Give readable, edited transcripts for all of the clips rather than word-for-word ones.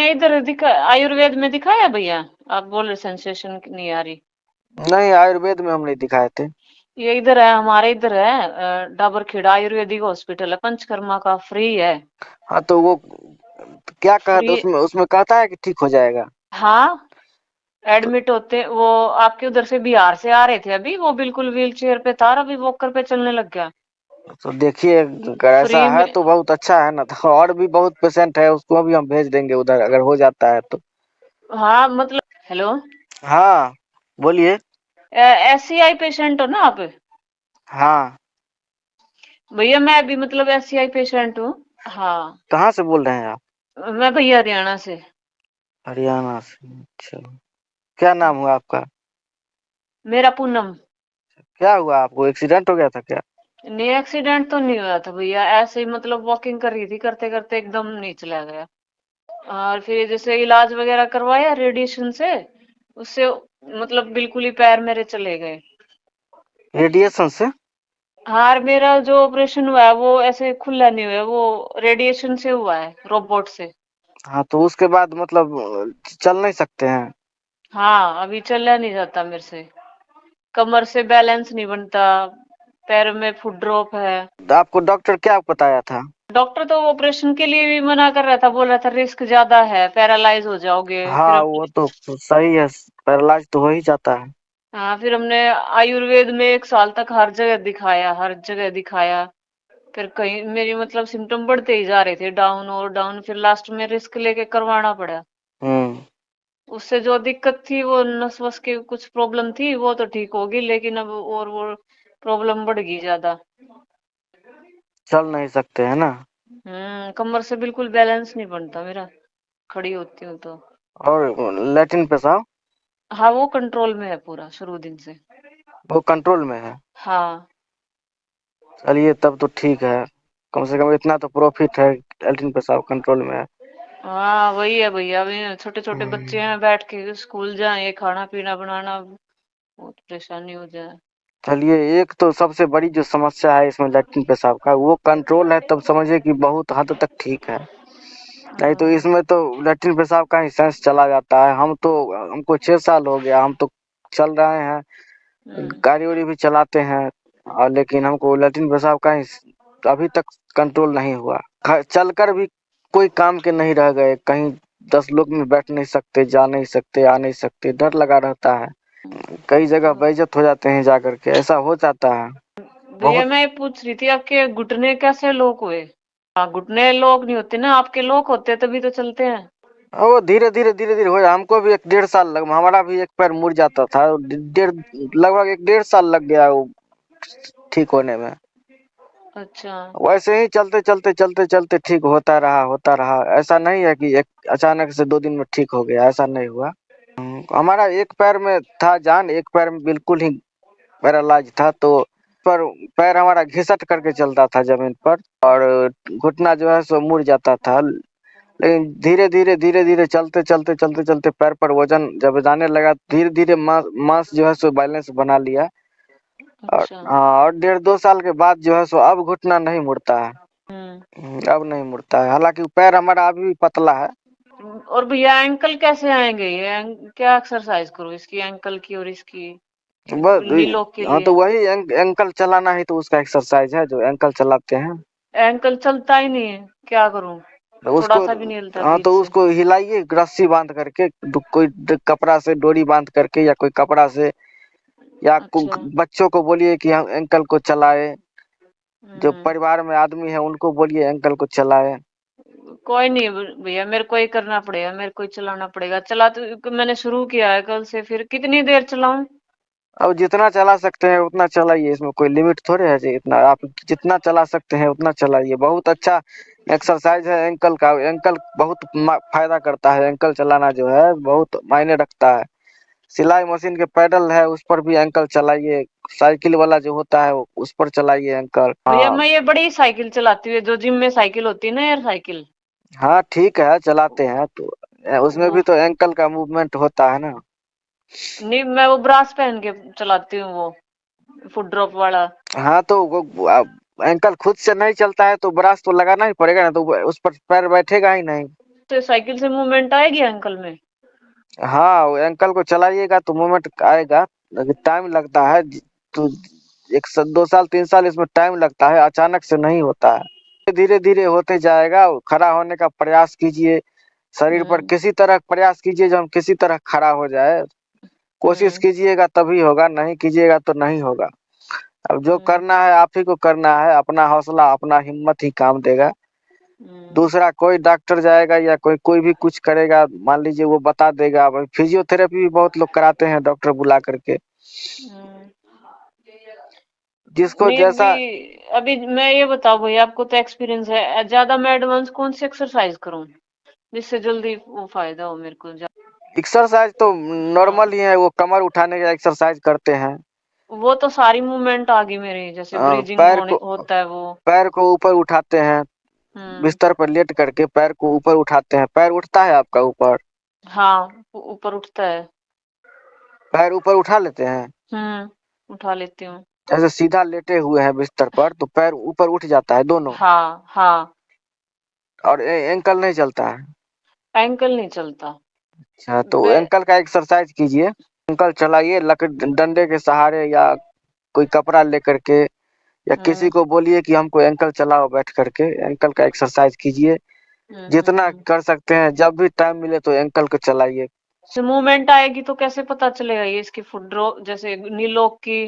इधर दिखा, आयुर्वेद में दिखाया भैया? आप बोल रहे सेंसेशन नहीं आ रही। नहीं, आयुर्वेद में हम नहीं दिखाए थे। ये इधर है, हमारे इधर है, डाबर खेड़ा आयुर्वेदिक हॉस्पिटल है, पंचकर्मा का, फ्री है। हाँ तो वो क्या कहते फ्री। उसमें उसमें कहता है कि ठीक हो जाएगा? हाँ, तो, एडमिट होते वो। आपके उधर से बिहार से आ रहे थे अभी, वो बिल्कुल व्हील चेयर पे था, अभी वॉकर पे चलने लग गया। तो देखिए अगर ऐसा फ्री है में। तो बहुत अच्छा है ना, तो और भी बहुत पेशेंट है, उसको भी हम भेज देंगे उधर अगर हो जाता है तो। हाँ मतलब, हेलो, हाँ बोलिए। SCI पेशेंट हो ना आप? हाँ। भैया मैं भी मतलब SCI पेशेंट हूँ। हाँ। कहाँ से बोल रहे हैं आप? मैं भैया हरियाणा से। हरियाणा से, अच्छा। क्या नाम हुआ आपका? मेरा पूनम। क्या हुआ आपको, एक्सीडेंट हो गया था क्या? नहीं, एक्सीडेंट तो नहीं हुआ था भैया, ऐसे ही मतलब वॉकिंग कर रही थी, करते करते एकदम नीचे चला गया। और फिर जैसे इलाज वगैरह करवाया रेडिएशन से, उससे मतलब बिल्कुल ही पैर मेरे चले गए। रेडिएशन से? हाँ, और मेरा जो ऑपरेशन हुआ है वो ऐसे खुला नहीं हुआ है, वो रेडिएशन से हुआ है, रोबोट से। हाँ तो उसके बाद मतलब चल नहीं सकते हैं? हाँ, अभी चला नहीं जाता मेरे से, कमर से बैलेंस नहीं बनता, पैर में फुट ड्रॉप है। तो आपको डॉक्टर क्या बताया था? डॉक्टर तो ऑपरेशन के लिए भी मना कर रहा था, बोल रहा था रिस्क ज्यादा है, पैरालाइज हो जाओगे। फिर हाँ वो तो सही है, पैरालाइज तो हो ही जाता है। हाँ, फिर हमने आयुर्वेद में 1 साल तक हर जगह दिखाया, हर जगह दिखाया। फिर कहीं मेरी मतलब सिम्टम बढ़ते ही जा रहे थे, डाउन और डाउन, फिर लास्ट में रिस्क लेके करवाना पड़ा। हम्म। उससे जो दिक्कत थी वो नस वस की कुछ प्रॉब्लम थी, वो तो ठीक होगी, लेकिन अब और वो प्रॉब्लम बढ़ गई ज्यादा। चल नहीं सकते है ना? कमर से बिल्कुल बैलेंस नहीं बनता मेरा, खड़ी होती हूँ तो। और लैट्रिन पेशाब? हाँ, वो कंट्रोल में है पूरा शुरू दिन से। वो कंट्रोल में है? हाँ। चलिए तब तो ठीक है, कम से कम इतना तो प्रॉफिट है, लैट्रिन पेशाब कंट्रोल में है। हाँ वही है भैया, अभी छोटे छोटे बच्चे हम्म। हैं, बैठ के स्कूल जाए, खाना पीना बनाना बहुत परेशानी हो जाए। चलिए, एक तो सबसे बड़ी जो समस्या है इसमें लैट्रिन पेशाब का, वो कंट्रोल है, तब समझिए कि बहुत हद तक ठीक है। नहीं तो हाँ। इसमें तो लैट्रिन पेशाब का ही सेंस चला जाता है। हम तो, हमको 6 साल हो गया, हम तो चल रहे हैं, हम्म। गाड़ी उड़ी भी चलाते हैं, और लेकिन हमको लैट्रिन पेशाब का ही अभी तक कंट्रोल नहीं हुआ। चलकर भी कोई काम के नहीं रह गए, कहीं 10 लोग में बैठ नहीं सकते, जा नहीं सकते, आ नहीं सकते, डर लगा रहता है। कई जगह हाँ। बेइज्जत हो जाते हैं, जा करके ऐसा हो जाता है भैया बहुत। मैं ये पूछ रही थी, आपके घुटने कैसे लॉक हुए? हाँ, घुटने लॉक नहीं होते ना, आपके लॉक होते तभी तो चलते हैं। वो धीरे धीरे हो जाए, हमको भी 1 डेढ़ साल लग, हमारा भी एक पैर मुड़ जाता था, डेढ़, लगभग 1 डेढ़ साल लग गया वो ठीक होने में। अच्छा। वैसे ही चलते चलते ठीक होता रहा, ऐसा नहीं है कि एक अचानक से 2 दिन में ठीक हो गया, ऐसा नहीं हुआ। हमारा एक पैर में था जान, एक पैर में बिल्कुल ही पैरालाइज था, तो पर पैर हमारा घिसट करके चलता था जमीन पर, और घुटना जो है सो मुड़ जाता था। लेकिन धीरे धीरे चलते पैर पर वजन जब जाने लगा, धीरे धीरे मांस जो है सो बैलेंस बना लिया। और अच्छा। हाँ, और 1.5 2 साल के बाद जो है सो अब घुटना नहीं मुड़ता है। हम्म। अब नहीं मुड़ता है, हालांकि पैर हमारा अभी भी पतला है। और भैया एंकल कैसे आएंगे ये क्या एक्सरसाइज करूँ इसकी, एंकल की और इसकी, बस। नी लोग के हाँ तो लिए? वही एंकल चलाना ही तो उसका एक्सरसाइज है, जो एंकल चलाते हैं। एंकल चलता ही नहीं है, क्या करूँ? तो थोड़ा उसको, सा भी नहीं हिलता हाँ बीच तो से। उसको हिलाइए रस्सी बांध करके, कोई कपड़ा से डोरी बांध करके, या कोई कपड़ा से, या अच्छा। बच्चों को बोलिए कि हम एंकल को चलाए, जो हम्म। परिवार में आदमी है उनको बोलिए एंकल को चलाए। कोई नहीं भैया, मेरे को ही करना पड़ेगा, मेरे को ही चलाना पड़ेगा। चला तो मैंने शुरू किया है कल से, फिर कितनी देर चलाऊं? अब जितना चला सकते हैं उतना चलाइए, इसमें कोई लिमिट थोड़े है जी, इतना आप जितना चला सकते हैं उतना चलाइए। बहुत अच्छा एक्सरसाइज है एंकल का, एंकल बहुत फायदा करता है, एंकल चलाना जो है बहुत मायने रखता है। सिलाई मशीन के पैडल है, उस पर भी एंकल चलाइए। साइकिल वाला जो होता है उस पर चलाइए एंकल। भैया हाँ। मैं ये बड़ी साइकिल चलाती हूँ, जो जिम में साइकिल होती है ना, एयर साइकिल। हाँ ठीक है, चलाते हैं तो उसमें वो भी तो एंकल का मूवमेंट होता है ना। नहीं, मैं वो ब्रास पहन के चलाती हूँ, वो फुट ड्रॉप वाला। हाँ तो वो एंकल खुद से नहीं चलता है तो ब्रास तो लगाना ही पड़ेगा ना, तो उस पर पैर बैठेगा ही नहीं। उससे साइकिल से मूवमेंट आएगी अंकल में? हाँ, वो एंकल को चलाइएगा तो मूवमेंट आएगा, लेकिन टाइम लगता है। तो 2 साल 3 साल इसमें टाइम लगता है, अचानक से नहीं होता है। धीरे धीरे होते जाएगा। खड़ा होने का प्रयास कीजिए, शरीर पर हम्म। किसी तरह प्रयास कीजिए जो हम किसी तरह खड़ा हो जाए। कोशिश हम्म। कीजिएगा तभी होगा, नहीं कीजिएगा तो नहीं होगा। अब जो हम्म। करना है आप ही को करना है, अपना हौसला अपना हिम्मत ही काम देगा। हम्म। दूसरा कोई डॉक्टर जाएगा या कोई कोई भी कुछ करेगा, मान लीजिए वो बता देगा। भाई फिजियोथेरेपी भी बहुत लोग कराते हैं डॉक्टर बुला करके, हम्म। जिसको नहीं, जैसा। अभी मैं ये बताओ भैया, आपको तो एक्सपीरियंस है ज्यादा, मैं एडवांस कौन सी एक्सरसाइज करूं जिससे जल्दी वो फायदा हो मेरे को एक्सरसाइज तो नॉर्मल हाँ, ही है, वो कमर उठाने का एक्सरसाइज करते हैं। वो तो सारी मूवमेंट आ गई मेरी, जैसे ब्रीजिंग पैर होने को होता है वो। पैर को ऊपर उठाते हैं, हम्म। बिस्तर पर लेट करके पैर को ऊपर उठाते हैं। पैर उठता है आपका ऊपर? हाँ, ऊपर उठता है। पैर ऊपर उठा लेते हैं? उठा लेती हूँ। जैसे सीधा लेटे हुए हैं बिस्तर पर तो पैर ऊपर उठ जाता है दोनों, हाँ हाँ। और एंकल नहीं चलता है? एंकल नहीं चलता। अच्छा, तो बे एंकल का एक्सरसाइज कीजिए। एंकल चलाइए लकड़ी डंडे के सहारे, या कोई कपड़ा लेकर के, या किसी हम्म। को बोलिए कि हमको एंकल चलाओ बैठ करके। एंकल का एक्सरसाइज कीजिए जितना कर सकते हैं। जब भी टाइम मिले तो एंकल को चलाइए। से मूवमेंट आएगी तो कैसे पता चलेगा ये इसकी फुट ड्रॉप जैसे नी लॉक की?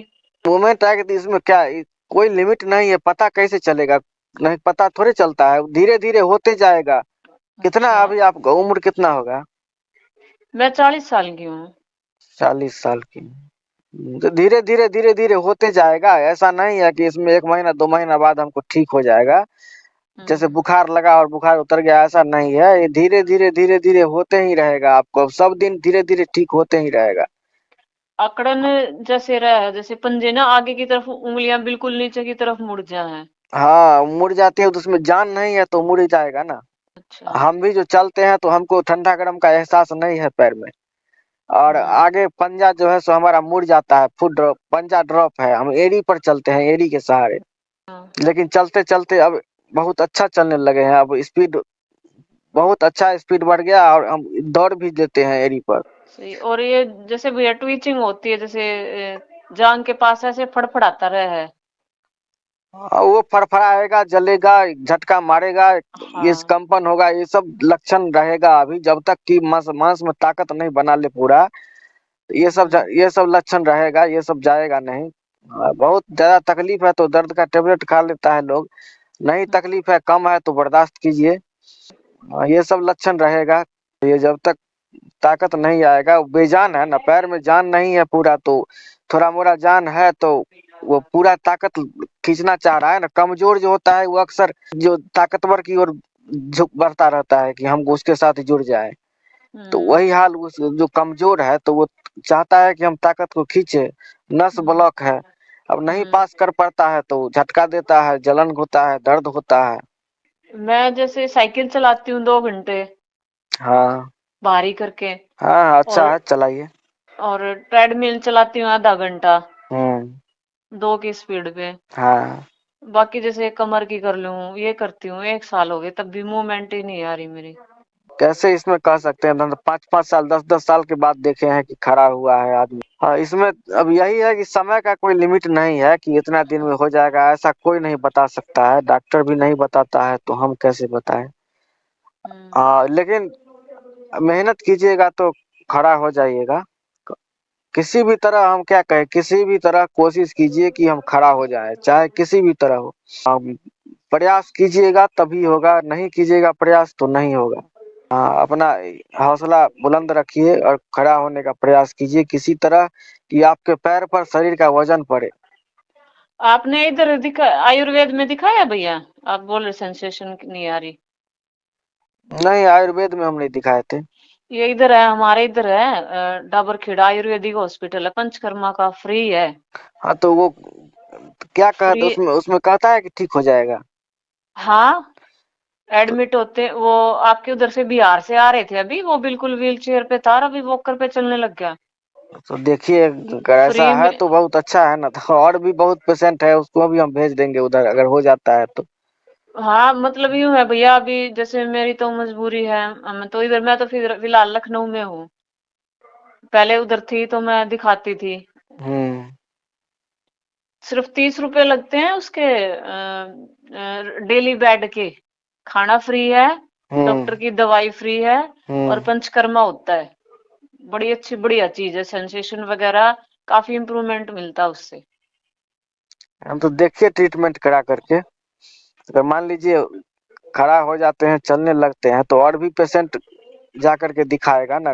मूवमेंट आएगा तो इसमें क्या कोई लिमिट नहीं है, पता कैसे चलेगा? नहीं, पता थोड़े चलता है, धीरे धीरे होते जाएगा। कितना अच्छा। अभी आपका उम्र कितना होगा? मैं 40 साल की हूँ। 40 साल की? तो धीरे धीरे धीरे धीरे होते जाएगा। ऐसा नहीं है कि इसमें 1 महीना 2 महीना बाद हमको ठीक हो जाएगा। जैसे हम्म। बुखार लगा और बुखार उतर गया, ऐसा नहीं है। ये धीरे धीरे होते ही रहेगा, आपको सब दिन धीरे धीरे ठीक होते ही रहेगा। अकड़न जैसे रहा, जैसे पंजे ना आगे की तरफ, उंगलियां बिल्कुल नीचे की तरफ मुड़ जाए। हाँ, मुड़ जाती है तो उसमें जान नहीं है तो मुड़ ही जाएगा ना। अच्छा। हम भी जो चलते हैं तो हमको ठंडा गर्म का एहसास नहीं है पैर में। और हम्म। आगे पंजा जो है सो हमारा मुड़ जाता है, फुट ड्रॉप पंजा ड्रॉप है। हम एड़ी पर चलते हैं, एड़ी के सहारे। हाँ। लेकिन चलते चलते अब बहुत अच्छा चलने लगे हैं। अब स्पीड बहुत अच्छा स्पीड बढ़ गया और हम दौड़ भी देते हैं एड़ी पर। सही। और ये जैसे भैया ट्विचिंग होती है, जैसे जांग के पास ऐसे फड़फड़ाता रहा है। वो फड़फड़ाएगा, जलेगा, झटका मारेगा, ये हाँ। कंपन होगा, ये सब लक्षण रहेगा अभी, जब तक कि मांस मांस में ताकत नहीं बना ले पूरा। हम्म। ये सब लक्षण रहेगा, ये सब जाएगा नहीं। बहुत ज्यादा तकलीफ है तो दर्द का टेबलेट खा लेता है लोग। नहीं तकलीफ है, कम है तो बर्दाश्त कीजिए। ये सब लक्षण रहेगा। ये जब तक ताकत नहीं आएगा, बेजान है ना, पैर में जान नहीं है पूरा, तो थोड़ा मोड़ा जान है तो वो पूरा ताकत खींचना चाह रहा है ना। कमजोर जो होता है वो अक्सर जो ताकतवर की ओर झुक बढ़ता रहता है कि हम उसके साथ जुड़ जाए। तो हम्म। वही हाल उस जो कमजोर है तो वो चाहता है कि हम ताकत को खींचे। नस हम्म। ब्लॉक है, अब नहीं हम्म। पास कर पाता है तो झटका देता है, जलन होता है, दर्द होता है। मैं जैसे साइकिल चलाती हूँ 2 घंटे हाँ भारी करके, हाँ हाँ, अच्छा और है, चलाइए। ट्रेडमिल चलाती हूँ आधा घंटा, हम्म। 2 की स्पीड पे। हाँ, बाकी जैसे कमर की कर लूँ, ये करती हूँ। 1 साल हो गए तब भी मूवमेंट ही नहीं आ रही मेरी। कैसे इसमें कह सकते हैं? 5 5 साल 10 10 साल के बाद देखे हैं कि खड़ा हुआ है आदमी। हाँ, इसमें अब यही है कि समय का कोई लिमिट नहीं है कि इतना दिन में हो जाएगा, ऐसा कोई नहीं बता सकता है। डॉक्टर भी नहीं बताता है तो हम कैसे बताएं। हम्म। लेकिन मेहनत कीजिएगा तो खड़ा हो जाइएगा। किसी भी तरह हम क्या कहें, किसी भी तरह कोशिश कीजिए कि हम खड़ा हो जाए, चाहे किसी भी तरह हो। हम प्रयास कीजिएगा तभी होगा, नहीं कीजिएगा प्रयास तो नहीं होगा। हाँ, अपना हौसला बुलंद रखिए और खड़ा होने का प्रयास कीजिए किसी तरह कि आपके पैर पर शरीर का वजन पड़े। आपने इधर आयुर्वेद में दिखाया भैया? आप बोल रहे सेंसेशन नहीं आ रही। नहीं, आयुर्वेद में हम नहीं दिखाए थे। ये इधर है, हमारे इधर है, डाबर खेड़ा आयुर्वेदिक हॉस्पिटल है, पंचकर्मा का, फ्री है। हाँ, तो वो क्या कहते फ्री। उसमें उसमें कहता है कि ठीक हो जाएगा? हाँ, तो, एडमिट होते वो। आपके उधर से बिहार से आ रहे थे अभी, वो बिल्कुल व्हील चेयर पे था, अभी वॉकर पे चलने लग गया। तो देखिए, अगर ऐसा फ्री है में। तो बहुत अच्छा है ना, तो और भी बहुत पेशेंट है उसको भी हम भेज देंगे उधर अगर हो जाता है तो। हाँ मतलब यूं है भैया, अभी जैसे मेरी तो मजबूरी है, तो इधर मैं तो फिर फिलहाल लखनऊ में हूँ। पहले उधर थी तो मैं दिखाती थी। हम्म। सिर्फ 30 रुपए लगते हैं उसके डेली बेड के। खाना फ्री है, हम्म। डॉक्टर की दवाई फ्री है, और हम्म। पंचकर्मा होता है। बड़ी अच्छी बढ़िया चीज है, सेंसेशन वगैरह काफी इम्प्रूवमेंट मिलता है उससे। हम तो देखिए ट्रीटमेंट करा करके, अगर मान लीजिए खड़ा हो जाते हैं, चलने लगते हैं, तो और भी पेशेंट जा करके दिखाएगा ना,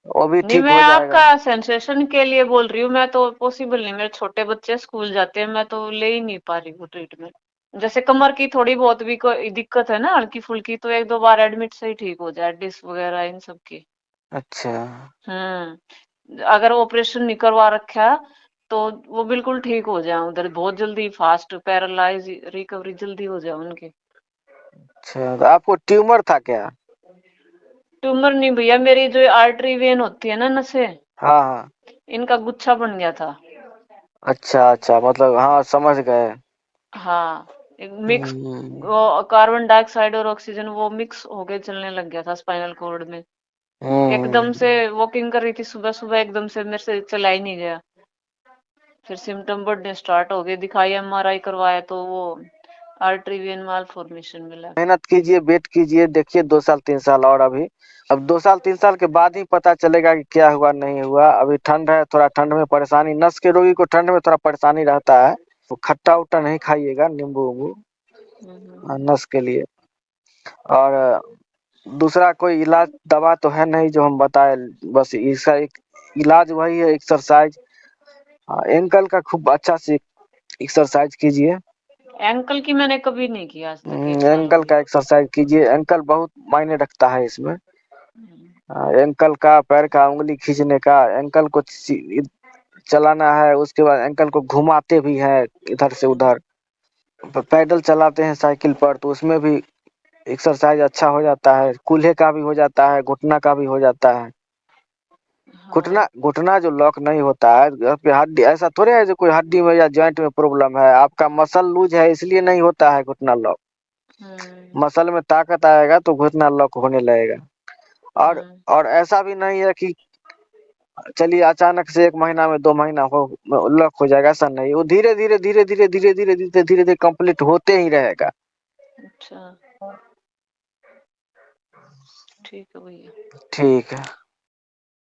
वो भी नहीं, ठीक मैं हो आपका जाएगा। सेंसेशन के लिए बोल रही हूँ, मैं तो पॉसिबल नहीं, मेरे छोटे बच्चे स्कूल जाते हैं, मैं तो ले ही नहीं पा रही वो ट्रीटमेंट। जैसे कमर की थोड़ी बहुत भी कोई दिक्कत है ना हल्की फुल्की, तो एक दो बार एडमिट से ही ठीक हो जाए, डिस्क वगैरह इन सब की। अच्छा। अगर ऑपरेशन नहीं करवा रखा तो वो बिल्कुल ठीक हो जाए उधर, बहुत जल्दी फास्ट पैरालाइज रिकवरी जल्दी हो जाए उनकी। अच्छा, तो आपको ट्यूमर था क्या? ट्यूमर नहीं भैया, मेरी जो आर्टरी वेन होती है ना, नसें, हाँ हाँ। इनका गुच्छा बन गया था। अच्छा अच्छा, मतलब हाँ समझ गए। हाँ, मिक्स, हम्म। कार्बन डाइऑक्साइड और ऑक्सीजन वो मिक्स होके चलने लग गया था स्पाइनल कॉर्ड में। एकदम से हम्म। वॉकिंग कर रही थी सुबह सुबह, एकदम से मेरे से चला ही नहीं गया। फिर सिम्टम बढ़ने स्टार्ट हो गए, दिखाई एमआरआई करवाया तो वो आर्टरी वेन माल फॉर्मेशन मिला। मेहनत कीजिए, वेट कीजिए, देखिए 2 साल 3 साल और अभी, अब 2 साल 3 साल के बाद ही पता चलेगा कि क्या हुआ नहीं हुआ। अभी ठंड है, थोड़ा ठंड में परेशानी, नस के रोगी को ठंड में थोड़ा परेशानी रहता है, तो खट्टा उट्टा नहीं खाइएगा, नींबू उम्बू हम्म। नस के लिए। और दूसरा कोई इलाज दवा तो है नहीं जो हम बताए, बस इसका एक इलाज वही है, एक्सरसाइज। हाँ, एंकल का खूब अच्छा से एक्सरसाइज कीजिए। एंकल की मैंने कभी नहीं किया आज तक, 1 साल हो एंकल गए। का एक्सरसाइज कीजिए, एंकल बहुत मायने रखता है इसमें। हम्म। एंकल का, पैर का उंगली खींचने का, एंकल को चलाना है, उसके बाद एंकल को घुमाते भी हैं इधर से उधर। पैदल चलाते हैं साइकिल पर, तो उसमें भी एक्सरसाइज अच्छा हो जाता है, कूल्हे का भी हो जाता है, घुटना का भी हो जाता है। घुटना हाँ। घुटना जो लॉक नहीं होता है, आपकी हड्डी, ऐसा थोड़े है जो कोई हड्डी में या जॉइंट में प्रॉब्लम है, आपका मसल लूज है इसलिए नहीं होता है घुटना लॉक। हम्म। मसल में ताकत आएगा तो घुटना लॉक होने लगेगा। और हम्म। और ऐसा भी नहीं है कि चलिए अचानक से 1 महीना में 2 महीना हो लॉक हो जाएगा, ऐसा नहीं, वो धीरे धीरे धीरे धीरे धीरे धीरे धीरे धीरे धीरे कंप्लीट होते ही रहेगा। अच्छा, ठीक है भैया। ठीक है।